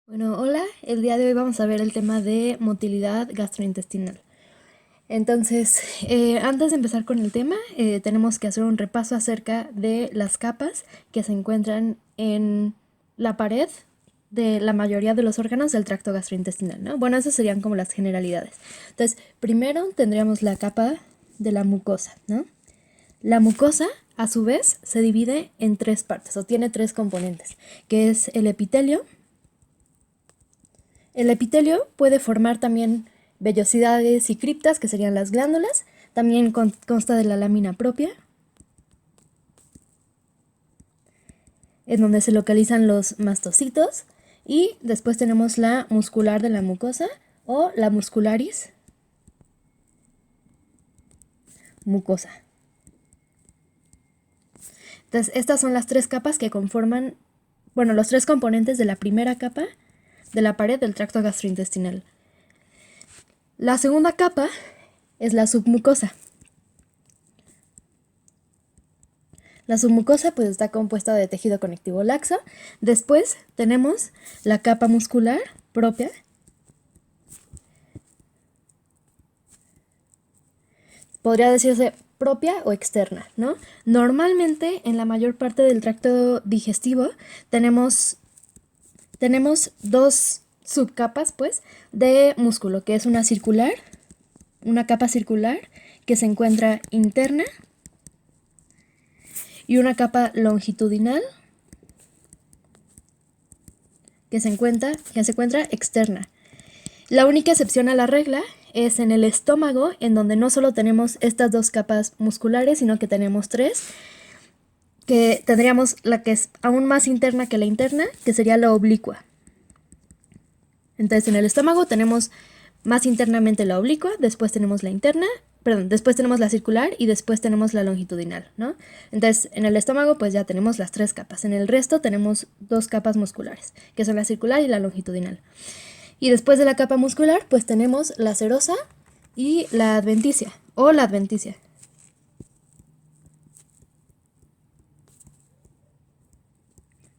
Bueno, hola, el día de hoy vamos a ver el tema de motilidad gastrointestinal. Entonces, antes de empezar con el tema, tenemos que hacer un repaso acerca de las capas que se encuentran en la pared de la mayoría de los órganos del tracto gastrointestinal, ¿no? Bueno, esas serían como las generalidades. Entonces, primero tendríamos la capa de la mucosa, ¿no? La mucosa, a su vez, se divide en tres partes, o tiene tres componentes, que es el epitelio. El epitelio puede formar también vellosidades y criptas, que serían las glándulas. También consta de la lámina propia, en donde se localizan los mastocitos. Y después tenemos la muscular de la mucosa o la muscularis mucosa. Entonces, estas son las tres capas que conforman, bueno, los tres componentes de la primera capa de la pared del tracto gastrointestinal. La segunda capa es la submucosa. La submucosa pues está compuesta de tejido conectivo laxo. Después tenemos la capa muscular propia. Podría decirse propia o externa, ¿no? Normalmente en la mayor parte del tracto digestivo tenemos dos subcapas pues de músculo, que es una circular, una capa circular que se encuentra interna y una capa longitudinal que se encuentra externa. La única excepción a la regla es en el estómago, en donde no solo tenemos estas dos capas musculares, sino que tenemos tres, que tendríamos la que es aún más interna que la interna, que sería la oblicua. Entonces en el estómago tenemos más internamente la oblicua, después tenemos la interna, después tenemos la circular y después tenemos la longitudinal, ¿no? Entonces en el estómago pues ya tenemos las tres capas, en el resto tenemos dos capas musculares, que son la circular y la longitudinal. Y después de la capa muscular, pues tenemos la serosa y la adventicia, o la adventicia.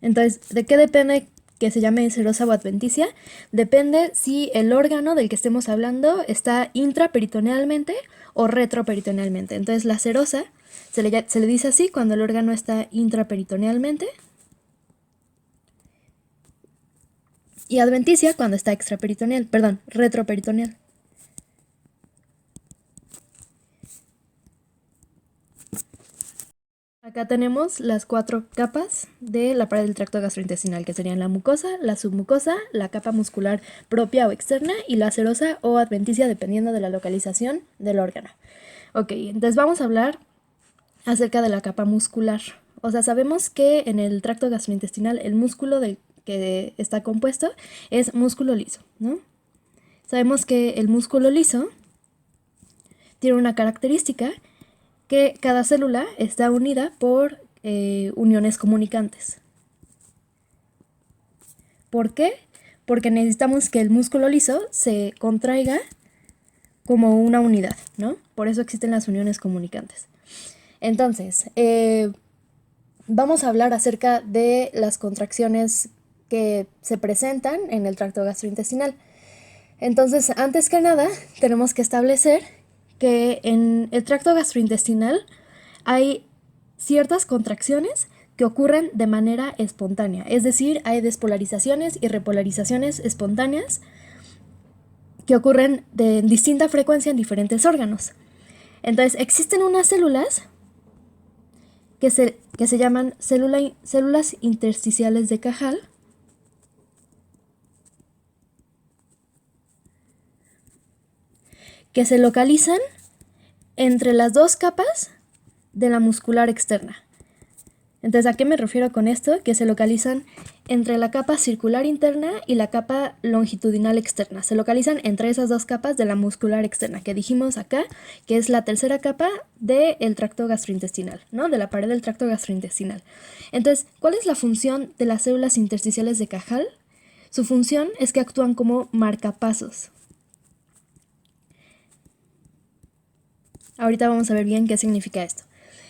Entonces, ¿de qué depende que se llame serosa o adventicia? Depende si el órgano del que estemos hablando está intraperitonealmente o retroperitonealmente. Entonces, la serosa se le dice así cuando el órgano está intraperitonealmente, y adventicia cuando está retroperitoneal. Acá tenemos las cuatro capas de la pared del tracto gastrointestinal, que serían la mucosa, la submucosa, la capa muscular propia o externa y la serosa o adventicia, dependiendo de la localización del órgano. Ok, entonces vamos a hablar acerca de la capa muscular. O sea, sabemos que en el tracto gastrointestinal el músculo del que está compuesto es músculo liso, ¿no? Sabemos que el músculo liso tiene una característica, que cada célula está unida por uniones comunicantes. ¿Por qué? Porque necesitamos que el músculo liso se contraiga como una unidad, ¿no? Por eso existen las uniones comunicantes. Entonces, vamos a hablar acerca de las contracciones que se presentan en el tracto gastrointestinal. Entonces, antes que nada, tenemos que establecer que en el tracto gastrointestinal hay ciertas contracciones que ocurren de manera espontánea, es decir, hay despolarizaciones y repolarizaciones espontáneas que ocurren de distinta frecuencia en diferentes órganos. Entonces, existen unas células que se llaman células intersticiales de Cajal, que se localizan entre las dos capas de la muscular externa. Entonces, ¿a qué me refiero con esto? Que se localizan entre la capa circular interna y la capa longitudinal externa. Se localizan entre esas dos capas de la muscular externa, que dijimos acá, que es la tercera capa del tracto gastrointestinal, ¿no? De la pared del tracto gastrointestinal. Entonces, ¿cuál es la función de las células intersticiales de Cajal? Su función es que actúan como marcapasos. Ahorita vamos a ver bien qué significa esto.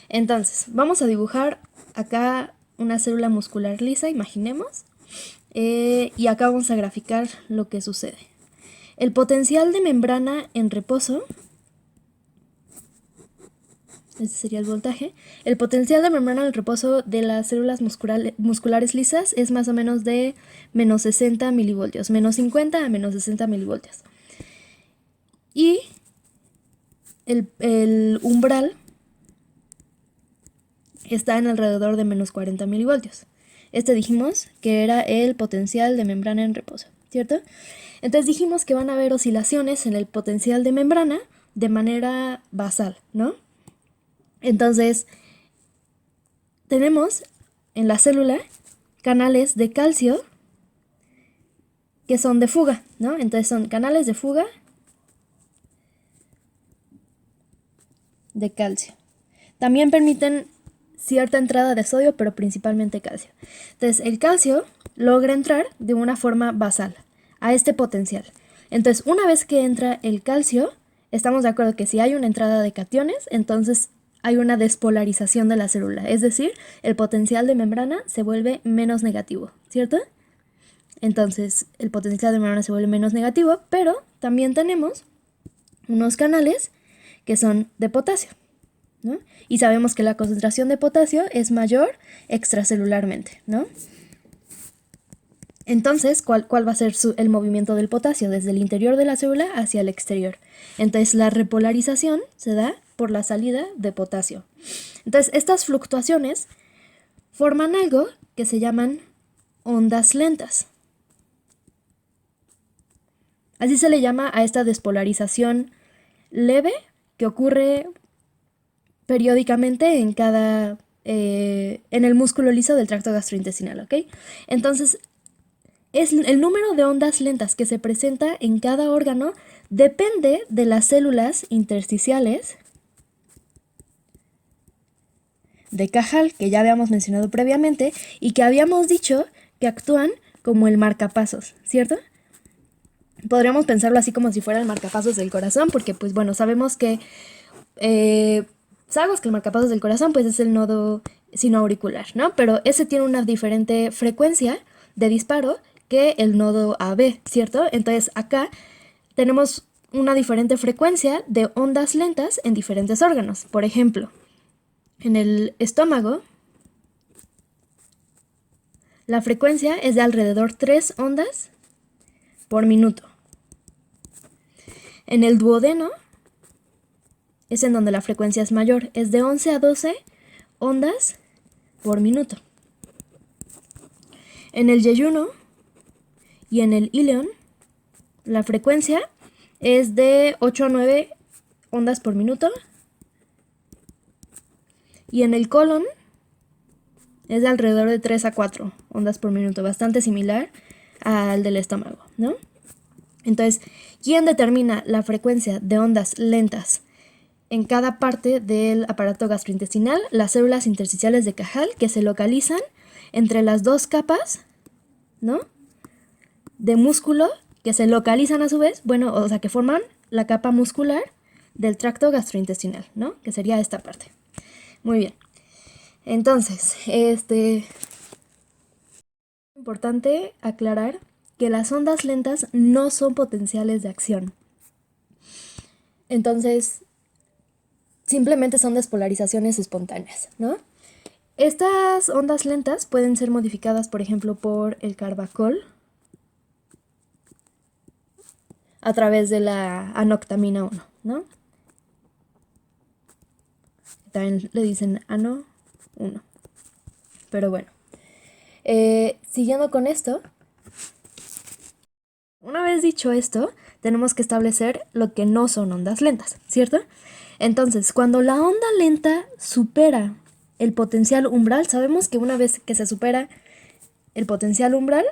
Entonces, vamos a dibujar acá una célula muscular lisa, imaginemos. Y acá vamos a graficar lo que sucede. El potencial de membrana en reposo, este sería el voltaje. El potencial de membrana en reposo de las células musculares lisas es más o menos de menos 60 milivoltios, menos 50 a menos 60 milivoltios. Y el umbral está en alrededor de menos 40 milivoltios. Este dijimos que era el potencial de membrana en reposo, ¿cierto? Entonces dijimos que van a haber oscilaciones en el potencial de membrana de manera basal, ¿no? Entonces, tenemos en la célula canales de calcio que son de fuga, ¿no? Entonces son canales de fuga de calcio. También permiten cierta entrada de sodio, pero principalmente calcio. Entonces, el calcio logra entrar de una forma basal a este potencial. Entonces, una vez que entra el calcio, estamos de acuerdo que si hay una entrada de cationes, entonces hay una despolarización de la célula, es decir, el potencial de membrana se vuelve menos negativo, ¿cierto? Entonces, el potencial de membrana se vuelve menos negativo, pero también tenemos unos canales que son de potasio, ¿no? Y sabemos que la concentración de potasio es mayor extracelularmente, ¿no? Entonces, ¿cuál va a ser el movimiento del potasio? Desde el interior de la célula hacia el exterior. Entonces, la repolarización se da por la salida de potasio. Entonces, estas fluctuaciones forman algo que se llaman ondas lentas. Así se le llama a esta despolarización leve que ocurre periódicamente en el músculo liso del tracto gastrointestinal, ¿ok? Entonces, el número de ondas lentas que se presenta en cada órgano depende de las células intersticiales de Cajal, que ya habíamos mencionado previamente, y que habíamos dicho que actúan como el marcapasos, ¿cierto? Podríamos pensarlo así como si fuera el marcapasos del corazón, porque pues bueno, sabemos que el marcapasos del corazón pues es el nodo sinoauricular, ¿no? Pero ese tiene una diferente frecuencia de disparo que el nodo AB, ¿cierto? Entonces acá tenemos una diferente frecuencia de ondas lentas en diferentes órganos. Por ejemplo, en el estómago, la frecuencia es de alrededor 3 ondas por minuto. En el duodeno es en donde la frecuencia es mayor, es de 11 a 12 ondas por minuto. En el yeyuno y en el íleon, la frecuencia es de 8 a 9 ondas por minuto. Y en el colon es de alrededor de 3 a 4 ondas por minuto, bastante similar al del estómago, ¿no? Entonces, ¿quién determina la frecuencia de ondas lentas en cada parte del aparato gastrointestinal? Las células intersticiales de Cajal, que se localizan entre las dos capas, ¿no?, de músculo, que se localizan a su vez, bueno, o sea, que forman la capa muscular del tracto gastrointestinal, ¿no?, que sería esta parte. Muy bien. Entonces, es importante aclarar que las ondas lentas no son potenciales de acción. Entonces, simplemente son despolarizaciones espontáneas, ¿no? Estas ondas lentas pueden ser modificadas, por ejemplo, por el carbacol a través de la anoctamina 1, ¿no? También le dicen ANO 1. Pero bueno, siguiendo con esto, una vez dicho esto, tenemos que establecer lo que no son ondas lentas, ¿cierto? Entonces, cuando la onda lenta supera el potencial umbral, sabemos que una vez que se supera el potencial umbral,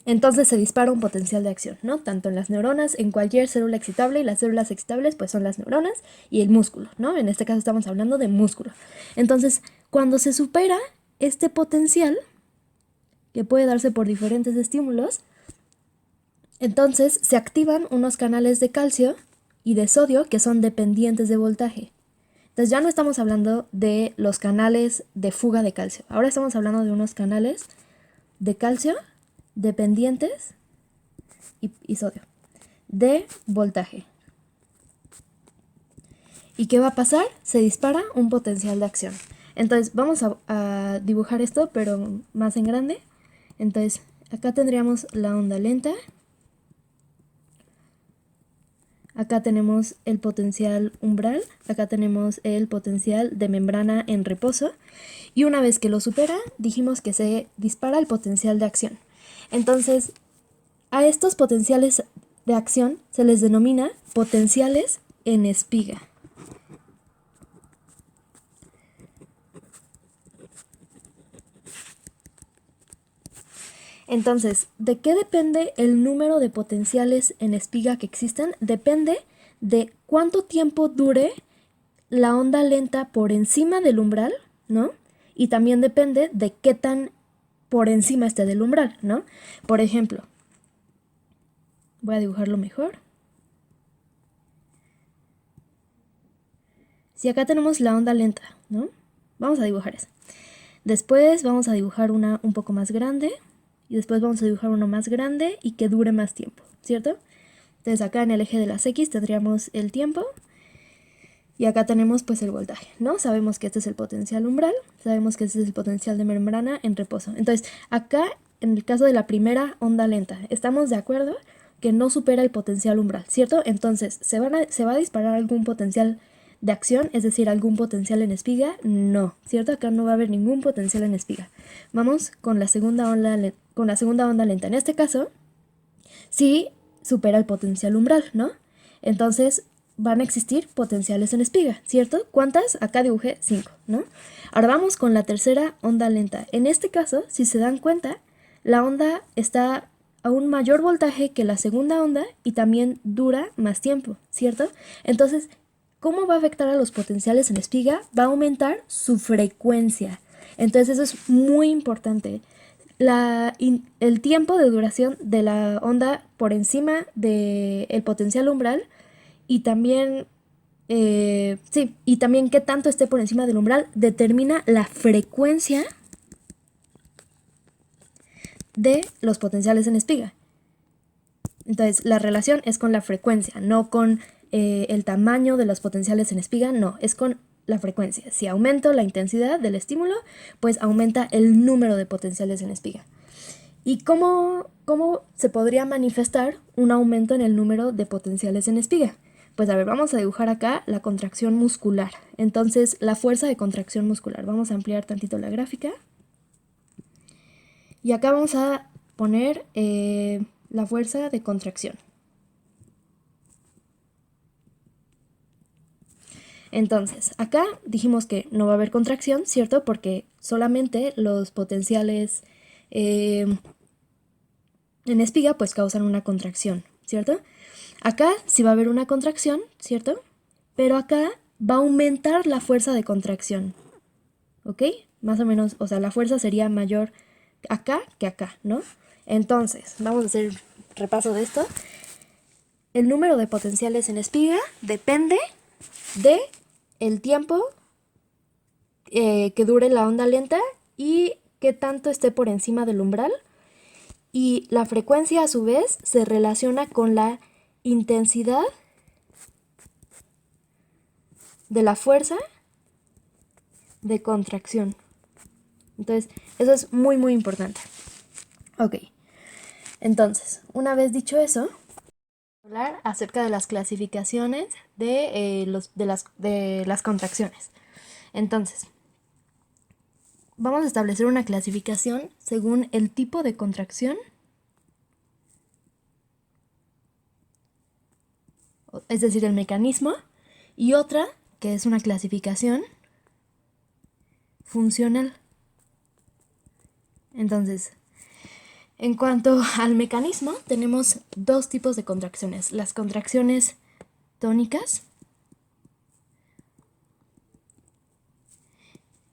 entonces se dispara un potencial de acción, ¿no? Tanto en las neuronas, en cualquier célula excitable, y las células excitables pues son las neuronas y el músculo, ¿no? En este caso estamos hablando de músculo. Entonces, cuando se supera este potencial, que puede darse por diferentes estímulos, entonces se activan unos canales de calcio y de sodio que son dependientes de voltaje. Entonces ya no estamos hablando de los canales de fuga de calcio. Ahora estamos hablando de unos canales de calcio dependientes y sodio de voltaje. ¿Y qué va a pasar? Se dispara un potencial de acción. Entonces vamos a dibujar esto, pero más en grande. Entonces acá tendríamos la onda lenta. Acá tenemos el potencial umbral, acá tenemos el potencial de membrana en reposo, y una vez que lo supera, dijimos que se dispara el potencial de acción. Entonces, a estos potenciales de acción se les denomina potenciales en espiga. Entonces, ¿de qué depende el número de potenciales en espiga que existen? Depende de cuánto tiempo dure la onda lenta por encima del umbral, ¿no? Y también depende de qué tan por encima esté del umbral, ¿no? Por ejemplo, voy a dibujarlo mejor. Si acá tenemos la onda lenta, ¿no? Vamos a dibujar esa. Después vamos a dibujar una un poco más grande. Y después vamos a dibujar uno más grande y que dure más tiempo, ¿cierto? Entonces acá en el eje de las X tendríamos el tiempo. Y acá tenemos pues el voltaje, ¿no? Sabemos que este es el potencial umbral, sabemos que este es el potencial de membrana en reposo. Entonces acá, en el caso de la primera onda lenta, estamos de acuerdo que no supera el potencial umbral, ¿cierto? Entonces, ¿se va a disparar algún potencial de acción, es decir, algún potencial en espiga? No, ¿cierto? Acá no va a haber ningún potencial en espiga. Vamos con la segunda onda lenta. En este caso, sí supera el potencial umbral, ¿no? Entonces van a existir potenciales en espiga, ¿cierto? ¿Cuántas? Acá dibujé 5, ¿no? Ahora vamos con la tercera onda lenta. En este caso, si se dan cuenta, la onda está a un mayor voltaje que la segunda onda y también dura más tiempo, ¿cierto? Entonces, ¿cómo va a afectar a los potenciales en espiga? Va a aumentar su frecuencia. Entonces, eso es muy importante. El tiempo de duración de la onda por encima del potencial umbral y también, y también qué tanto esté por encima del umbral determina la frecuencia de los potenciales en espiga. Entonces, la relación es con la frecuencia, no con el tamaño de los potenciales en espiga, no, es con la frecuencia. Si aumento la intensidad del estímulo, pues aumenta el número de potenciales en espiga. ¿Y cómo se podría manifestar un aumento en el número de potenciales en espiga? Pues a ver, vamos a dibujar acá la contracción muscular. Entonces, la fuerza de contracción muscular. Vamos a ampliar tantito la gráfica. Y acá vamos a poner la fuerza de contracción. Entonces, acá dijimos que no va a haber contracción, ¿cierto? Porque solamente los potenciales en espiga pues causan una contracción, ¿cierto? Acá sí va a haber una contracción, ¿cierto? Pero acá va a aumentar la fuerza de contracción, ¿ok? Más o menos, o sea, la fuerza sería mayor acá que acá, ¿no? Entonces, vamos a hacer repaso de esto. El número de potenciales en espiga depende de el tiempo que dure la onda lenta y qué tanto esté por encima del umbral. Y la frecuencia a su vez se relaciona con la intensidad de la fuerza de contracción. Entonces, eso es muy, muy importante. Ok, entonces, una vez dicho eso, hablar acerca de las clasificaciones de las contracciones. Entonces, vamos a establecer una clasificación según el tipo de contracción, es decir, el mecanismo, y otra que es una clasificación funcional. Entonces, en cuanto al mecanismo, tenemos dos tipos de contracciones. Las contracciones tónicas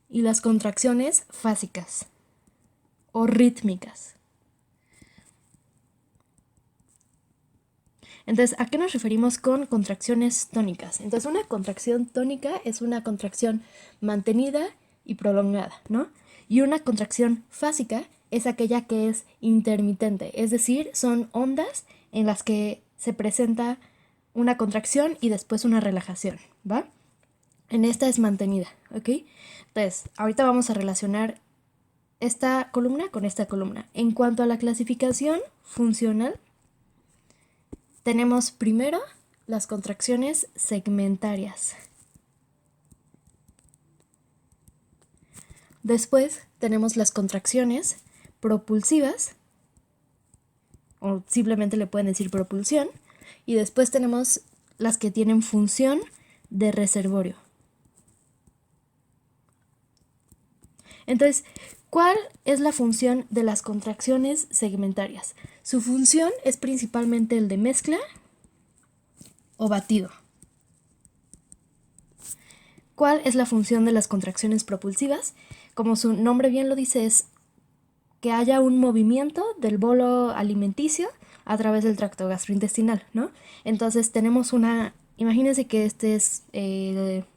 y las contracciones fásicas o rítmicas. Entonces, ¿a qué nos referimos con contracciones tónicas? Entonces, una contracción tónica es una contracción mantenida y prolongada, ¿no? Y una contracción fásica es aquella que es intermitente, es decir, son ondas en las que se presenta una contracción y después una relajación, ¿va? En esta es mantenida, ¿ok? Entonces, ahorita vamos a relacionar esta columna con esta columna. En cuanto a la clasificación funcional, tenemos primero las contracciones segmentarias. Después tenemos las contracciones propulsivas, o simplemente le pueden decir propulsión, y después tenemos las que tienen función de reservorio. Entonces, ¿cuál es la función de las contracciones segmentarias? Su función es principalmente el de mezcla o batido. ¿Cuál es la función de las contracciones propulsivas? Como su nombre bien lo dice, es que haya un movimiento del bolo alimenticio a través del tracto gastrointestinal, ¿no? Entonces tenemos imagínense que este es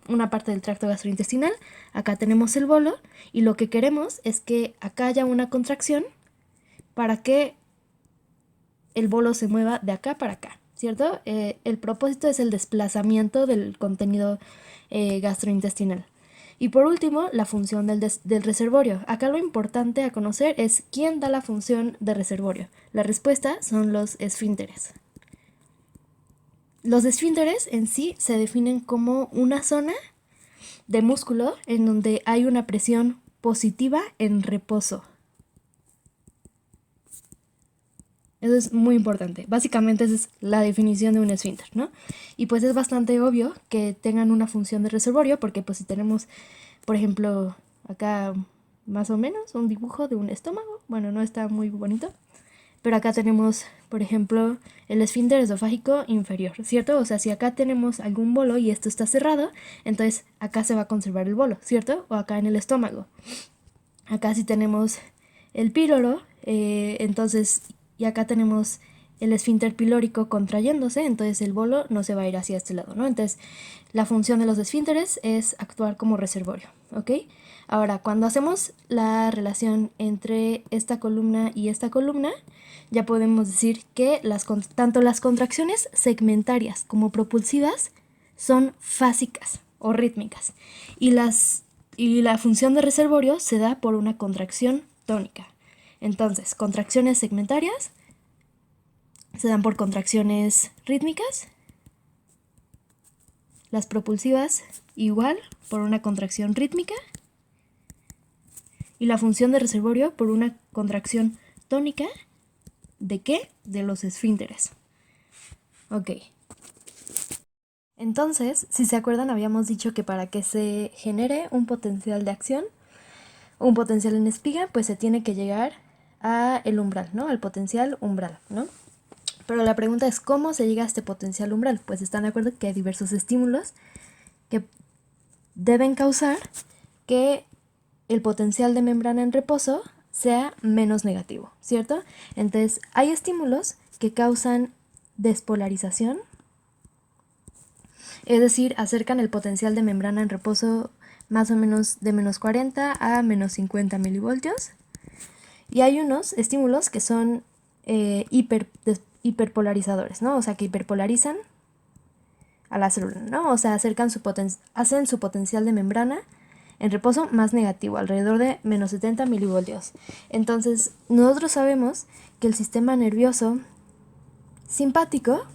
una parte del tracto gastrointestinal, acá tenemos el bolo y lo que queremos es que acá haya una contracción para que el bolo se mueva de acá para acá, ¿cierto? El propósito es el desplazamiento del contenido gastrointestinal. Y por último, la función del reservorio. Acá lo importante a conocer es quién da la función de reservorio. La respuesta son los esfínteres. Los esfínteres en sí se definen como una zona de músculo en donde hay una presión positiva en reposo. Eso es muy importante. Básicamente esa es la definición de un esfínter, ¿no? Y pues es bastante obvio que tengan una función de reservorio porque pues si tenemos, por ejemplo, acá más o menos un dibujo de un estómago, bueno, no está muy bonito, pero acá tenemos, por ejemplo, el esfínter esofágico inferior, ¿cierto? O sea, si acá tenemos algún bolo y esto está cerrado, entonces acá se va a conservar el bolo, ¿cierto? O acá en el estómago. Acá sí tenemos el píloro, entonces, y acá tenemos el esfínter pilórico contrayéndose, entonces el bolo no se va a ir hacia este lado, ¿no? Entonces, la función de los esfínteres es actuar como reservorio, ¿ok? Ahora, cuando hacemos la relación entre esta columna y esta columna, ya podemos decir que tanto las contracciones segmentarias como propulsivas son fásicas o rítmicas y la función de reservorio se da por una contracción tónica. Entonces, contracciones segmentarias se dan por contracciones rítmicas. Las propulsivas igual por una contracción rítmica. Y la función de reservorio por una contracción tónica. ¿De qué? De los esfínteres. Ok. Entonces, si se acuerdan, habíamos dicho que para que se genere un potencial de acción, un potencial en espiga, pues se tiene que llegar a el umbral, ¿no? Al potencial umbral, ¿no? Pero la pregunta es, ¿cómo se llega a este potencial umbral? Pues están de acuerdo que hay diversos estímulos que deben causar que el potencial de membrana en reposo sea menos negativo, ¿cierto? Entonces, hay estímulos que causan despolarización, es decir, acercan el potencial de membrana en reposo más o menos de menos 40 a menos 50 milivoltios. Y hay unos estímulos que son hiperpolarizadores, ¿no? O sea, que hiperpolarizan a la célula, ¿no? O sea, hacen su potencial de membrana en reposo más negativo, alrededor de menos 70 milivoltios. Entonces, nosotros sabemos que el sistema nervioso simpático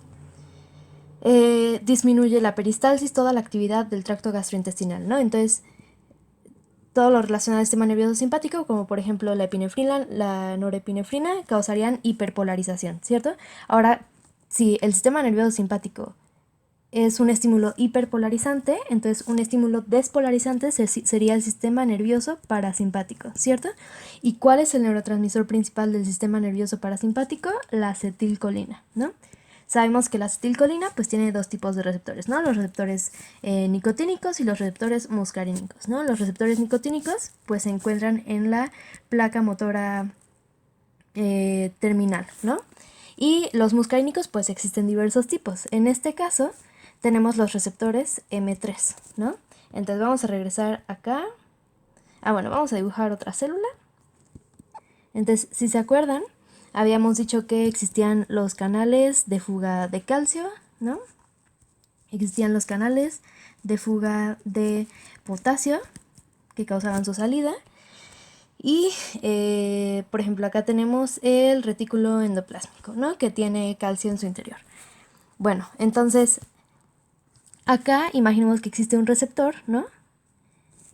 disminuye la peristalsis, toda la actividad del tracto gastrointestinal, ¿no? Entonces, todo lo relacionado al sistema nervioso simpático, como por ejemplo la epinefrina, la norepinefrina, causarían hiperpolarización, ¿cierto? Ahora, si el sistema nervioso simpático es un estímulo hiperpolarizante, entonces un estímulo despolarizante sería el sistema nervioso parasimpático, ¿cierto? ¿Y cuál es el neurotransmisor principal del sistema nervioso parasimpático? La acetilcolina, ¿no? Sabemos que la acetilcolina pues tiene dos tipos de receptores, ¿no? Los receptores nicotínicos y los receptores muscarínicos, ¿no? Los receptores nicotínicos pues se encuentran en la placa motora terminal, ¿no? Y los muscarínicos pues existen diversos tipos. En este caso tenemos los receptores M3, ¿no? Entonces vamos a regresar acá. Bueno, vamos a dibujar otra célula. Entonces, si se acuerdan, habíamos dicho que existían los canales de fuga de calcio, ¿no? Existían los canales de fuga de potasio que causaban su salida. Y, por ejemplo, acá tenemos el retículo endoplásmico, ¿no? Que tiene calcio en su interior. Bueno, entonces, acá imaginemos que existe un receptor, ¿no?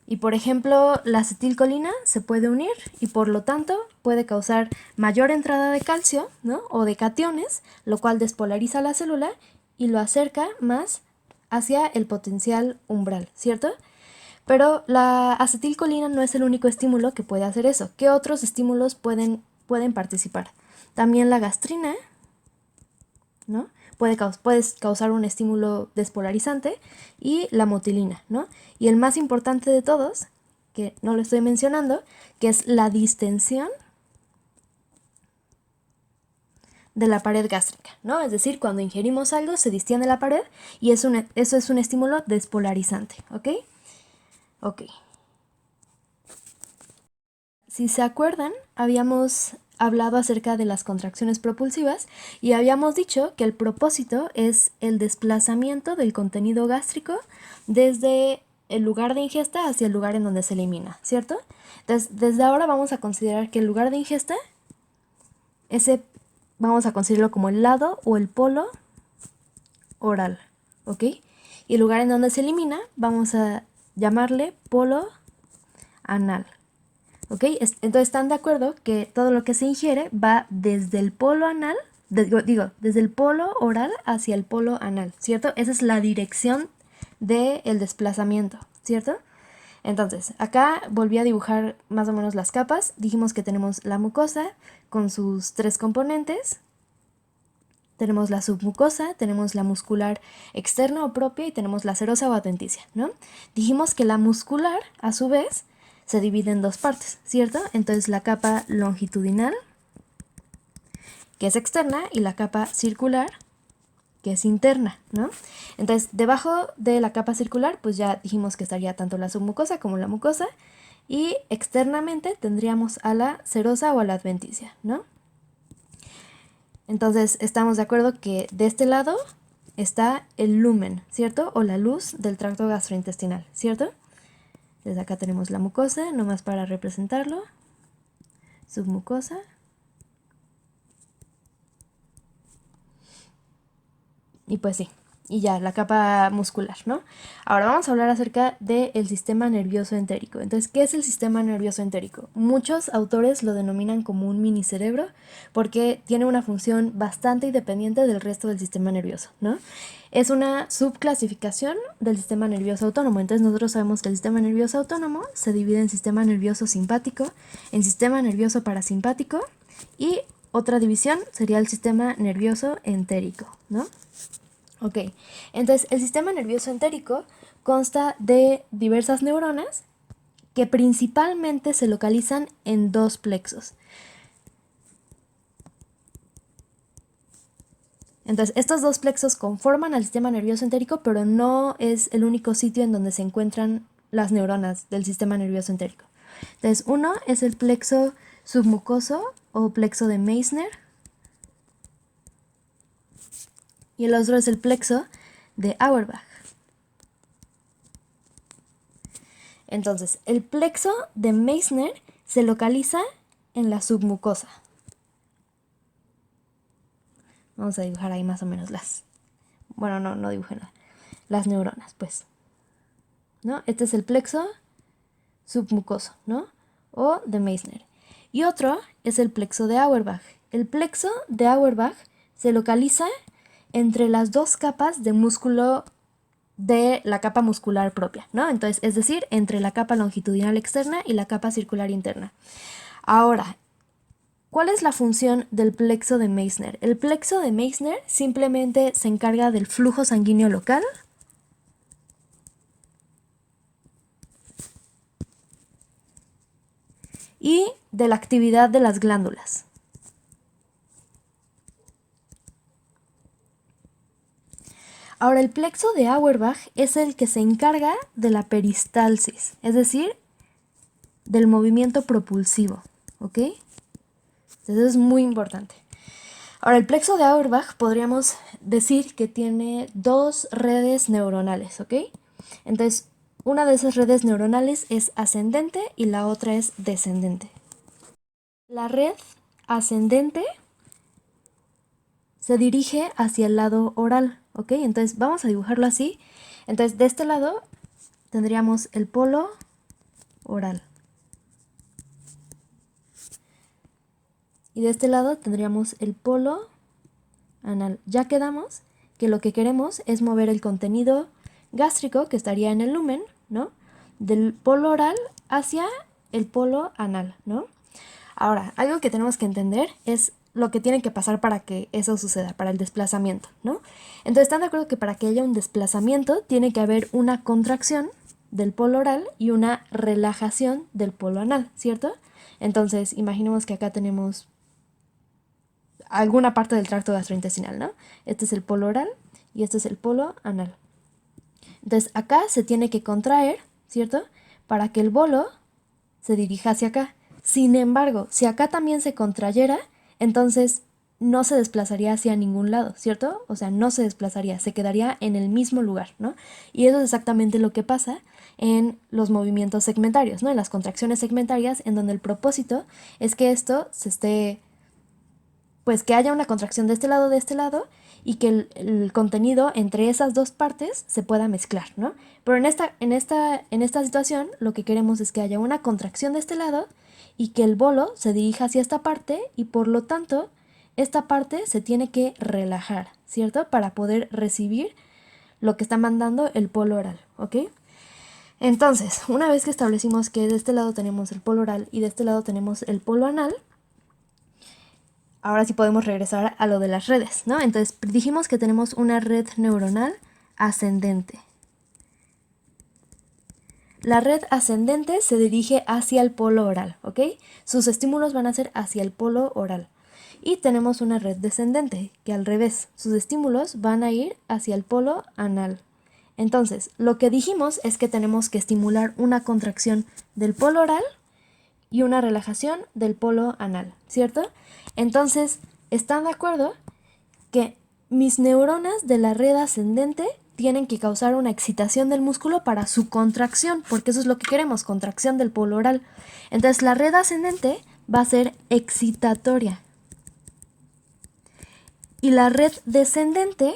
Y, por ejemplo, la acetilcolina se puede unir y, por lo tanto, puede causar mayor entrada de calcio, ¿no? O de cationes, lo cual despolariza la célula y lo acerca más hacia el potencial umbral, ¿cierto? Pero la acetilcolina no es el único estímulo que puede hacer eso. ¿Qué otros estímulos pueden participar? También la gastrina, ¿no? Puede causar un estímulo despolarizante, y la motilina, ¿no? Y el más importante de todos, que no lo estoy mencionando, que es la distensión de la pared gástrica, ¿no? Es decir, cuando ingerimos algo se distiende la pared y eso es un estímulo despolarizante, ¿ok? Ok. Si se acuerdan, habíamos hablado acerca de las contracciones propulsivas y habíamos dicho que el propósito es el desplazamiento del contenido gástrico desde el lugar de ingesta hacia el lugar en donde se elimina, ¿cierto? Entonces, desde ahora vamos a considerar que el lugar de ingesta, vamos a considerarlo como el lado o el polo oral, ¿ok? Y el lugar en donde se elimina vamos a llamarle polo anal. ¿Ok? Entonces están de acuerdo que todo lo que se ingiere va desde el polo anal, desde el polo oral hacia el polo anal, ¿cierto? Esa es la dirección del desplazamiento, ¿cierto? Entonces, acá volví a dibujar más o menos las capas. Dijimos que tenemos la mucosa con sus 3 componentes. Tenemos la submucosa, tenemos la muscular externa o propia y tenemos la serosa o adventicia, ¿no? Dijimos que la muscular, a su vez, se divide en 2 partes, ¿cierto? Entonces la capa longitudinal, que es externa, y la capa circular, que es interna, ¿no? Entonces, debajo de la capa circular, pues ya dijimos que estaría tanto la submucosa como la mucosa, y externamente tendríamos a la serosa o a la adventicia, ¿no? Entonces, estamos de acuerdo que de este lado está el lumen, ¿cierto? O la luz del tracto gastrointestinal, ¿cierto? Desde acá tenemos la mucosa, nomás para representarlo. Submucosa. Y pues sí, y ya, la capa muscular, ¿no? Ahora vamos a hablar acerca del sistema nervioso entérico. Entonces, ¿qué es el sistema nervioso entérico? Muchos autores lo denominan como un minicerebro porque tiene una función bastante independiente del resto del sistema nervioso, ¿no? Es una subclasificación del sistema nervioso autónomo. Entonces nosotros sabemos que el sistema nervioso autónomo se divide en sistema nervioso simpático, en sistema nervioso parasimpático, y otra división sería el sistema nervioso entérico, ¿no? Ok, entonces el sistema nervioso entérico consta de diversas neuronas que principalmente se localizan en 2 plexos. Entonces, estos 2 plexos conforman al sistema nervioso entérico, pero no es el único sitio en donde se encuentran las neuronas del sistema nervioso entérico. Entonces, uno es el plexo submucoso o plexo de Meissner, y el otro es el plexo de Auerbach. Entonces, el plexo de Meissner se localiza en la submucosa. Vamos a dibujar ahí más o menos bueno, no dibujé nada. Las neuronas, pues. ¿No? Este es el plexo submucoso, ¿no? O de Meissner. Y otro es el plexo de Auerbach. El plexo de Auerbach se localiza entre las 2 capas de músculo de la capa muscular propia, ¿no? Entonces, es decir, entre la capa longitudinal externa y la capa circular interna. Ahora, ¿cuál es la función del plexo de Meissner? El plexo de Meissner simplemente se encarga del flujo sanguíneo local y de la actividad de las glándulas. Ahora, el plexo de Auerbach es el que se encarga de la peristalsis, es decir, del movimiento propulsivo, ¿ok? Entonces es muy importante. Ahora, el plexo de Auerbach podríamos decir que tiene dos redes neuronales, ¿ok? Entonces, una de esas redes neuronales es ascendente y la otra es descendente. La red ascendente se dirige hacia el lado oral, ¿ok? Entonces vamos a dibujarlo así. Entonces de este lado tendríamos el polo oral. Y de este lado tendríamos el polo anal. Ya quedamos que lo que queremos es mover el contenido gástrico, que estaría en el lumen, ¿no? Del polo oral hacia el polo anal, ¿no? Ahora, algo que tenemos que entender es lo que tiene que pasar para que eso suceda, para el desplazamiento, ¿no? Entonces, ¿están de acuerdo que para que haya un desplazamiento tiene que haber una contracción del polo oral y una relajación del polo anal, ¿cierto? Entonces, imaginemos que acá tenemos alguna parte del tracto gastrointestinal, ¿no? Este es el polo oral y este es el polo anal. Entonces, acá se tiene que contraer, ¿cierto? Para que el bolo se dirija hacia acá. Sin embargo, si acá también se contrayera, entonces no se desplazaría hacia ningún lado, ¿cierto? O sea, no se desplazaría, se quedaría en el mismo lugar, ¿no? Y eso es exactamente lo que pasa en los movimientos segmentarios, ¿no? En las contracciones segmentarias, en donde el propósito es que esto se esté, pues que haya una contracción de este lado, y que el contenido entre esas dos partes se pueda mezclar, ¿no? Pero en esta situación lo que queremos es que haya una contracción de este lado y que el bolo se dirija hacia esta parte y por lo tanto esta parte se tiene que relajar, ¿cierto? Para poder recibir lo que está mandando el polo oral, ¿ok? Entonces, una vez que establecimos que de este lado tenemos el polo oral y de este lado tenemos el polo anal, ahora sí podemos regresar a lo de las redes, ¿no? Entonces dijimos que tenemos una red neuronal ascendente. La red ascendente se dirige hacia el polo oral, ¿ok? Sus estímulos van a ser hacia el polo oral. Y tenemos una red descendente, que al revés, sus estímulos van a ir hacia el polo anal. Entonces, lo que dijimos es que tenemos que estimular una contracción del polo oral y una relajación del polo anal, ¿cierto? Entonces, ¿están de acuerdo que mis neuronas de la red ascendente tienen que causar una excitación del músculo para su contracción? Porque eso es lo que queremos, contracción del polo oral. Entonces, la red ascendente va a ser excitatoria. Y la red descendente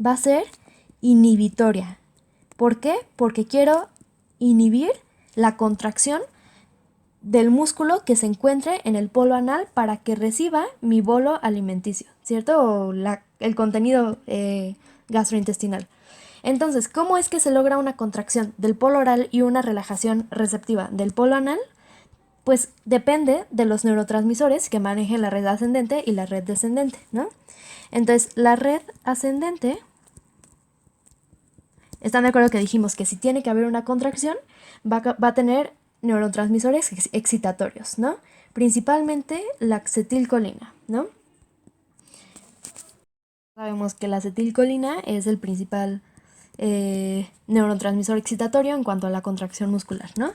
va a ser inhibitoria. ¿Por qué? Porque quiero inhibir la contracción del músculo que se encuentre en el polo anal para que reciba mi bolo alimenticio, ¿cierto? O el contenido gastrointestinal. Entonces, ¿cómo es que se logra una contracción del polo oral y una relajación receptiva del polo anal? Pues depende de los neurotransmisores que manejen la red ascendente y la red descendente, ¿no? Entonces, la red ascendente, ¿están de acuerdo que dijimos que si tiene que haber una contracción, va a tener neurotransmisores excitatorios, ¿no? Principalmente la acetilcolina, ¿no? Sabemos que la acetilcolina es el principal neurotransmisor excitatorio en cuanto a la contracción muscular, ¿no?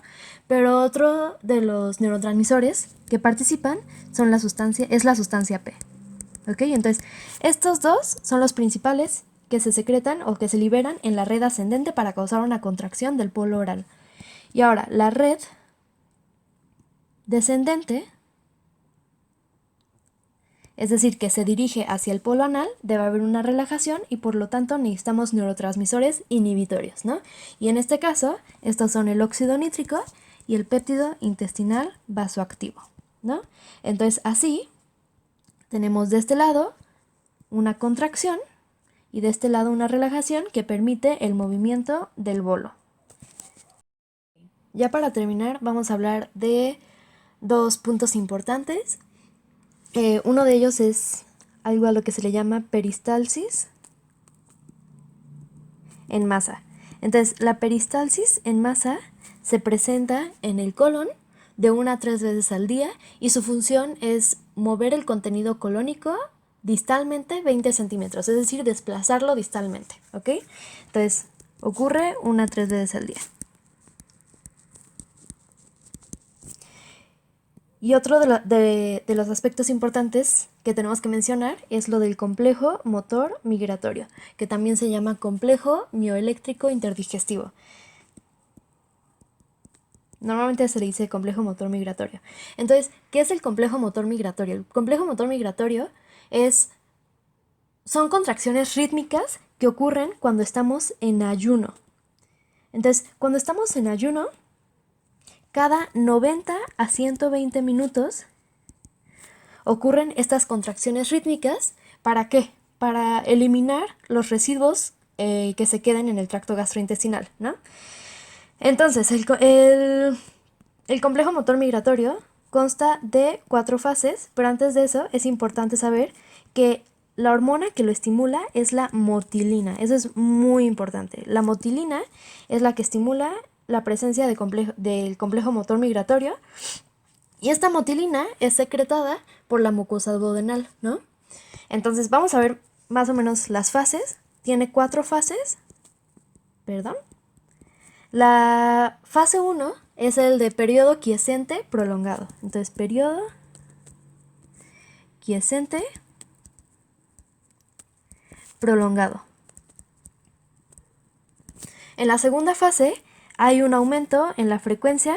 Pero otro de los neurotransmisores que participan es la sustancia P, ¿ok? Entonces, estos dos son los principales que se secretan o que se liberan en la red ascendente para causar una contracción del polo oral. Y ahora, la red descendente, es decir, que se dirige hacia el polo anal, debe haber una relajación y por lo tanto necesitamos neurotransmisores inhibitorios, ¿no? Y en este caso, estos son el óxido nítrico y el péptido intestinal vasoactivo, ¿no? Entonces, así, tenemos de este lado una contracción y de este lado una relajación que permite el movimiento del bolo. Ya para terminar, vamos a hablar de dos puntos importantes. Uno de ellos es algo a lo que se le llama peristalsis en masa. Entonces, la peristalsis en masa se presenta en el colon de 1 a 3 veces al día y su función es mover el contenido colónico distalmente 20 centímetros, es decir, desplazarlo distalmente, ¿ok? Entonces, ocurre 1 a 3 veces al día. Y otro de los aspectos importantes que tenemos que mencionar es lo del complejo motor migratorio, que también se llama complejo mioeléctrico interdigestivo. Normalmente se le dice complejo motor migratorio. Entonces, ¿qué es el complejo motor migratorio? El complejo motor migratorio son contracciones rítmicas que ocurren cuando estamos en ayuno. Entonces, cuando estamos en ayuno, cada 90 a 120 minutos ocurren estas contracciones rítmicas. ¿Para qué? Para eliminar los residuos que se queden en el tracto gastrointestinal, ¿no? Entonces, el complejo motor migratorio consta de 4 fases, pero antes de eso es importante saber que la hormona que lo estimula es la motilina. Eso es muy importante. La motilina es la que estimula la presencia del complejo motor migratorio, y esta motilina es secretada por la mucosa duodenal, ¿no? Entonces vamos a ver más o menos las fases. Tiene 4 fases. Perdón. La fase 1 es el de periodo quiescente prolongado. Entonces, periodo quiescente prolongado. En la segunda fase hay un aumento en la frecuencia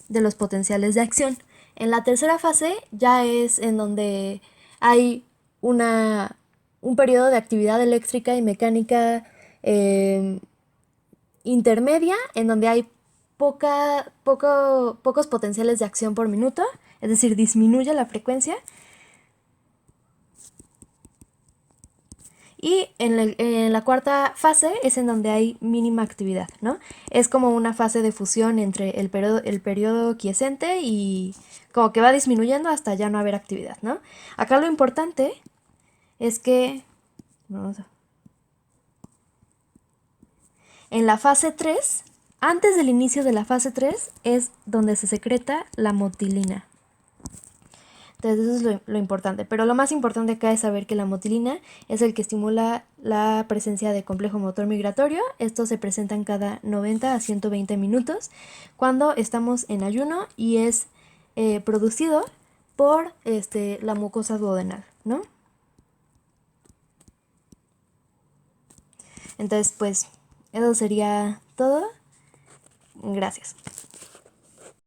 de los potenciales de acción. En la tercera fase ya es en donde hay un periodo de actividad eléctrica y mecánica intermedia, en donde hay pocos potenciales de acción por minuto, es decir, disminuye la frecuencia. Y en la cuarta fase es en donde hay mínima actividad, ¿no? Es como una fase de fusión entre el periodo quiescente y como que va disminuyendo hasta ya no haber actividad, ¿no? Acá lo importante es que en la fase 3, antes del inicio de la fase 3, es donde se secreta la motilina. Entonces eso es lo importante, pero lo más importante acá es saber que la motilina es el que estimula la presencia de complejo motor migratorio. Esto se presenta en cada 90 a 120 minutos cuando estamos en ayuno y es producido por la mucosa duodenal, ¿no? Entonces, pues, eso sería todo. Gracias.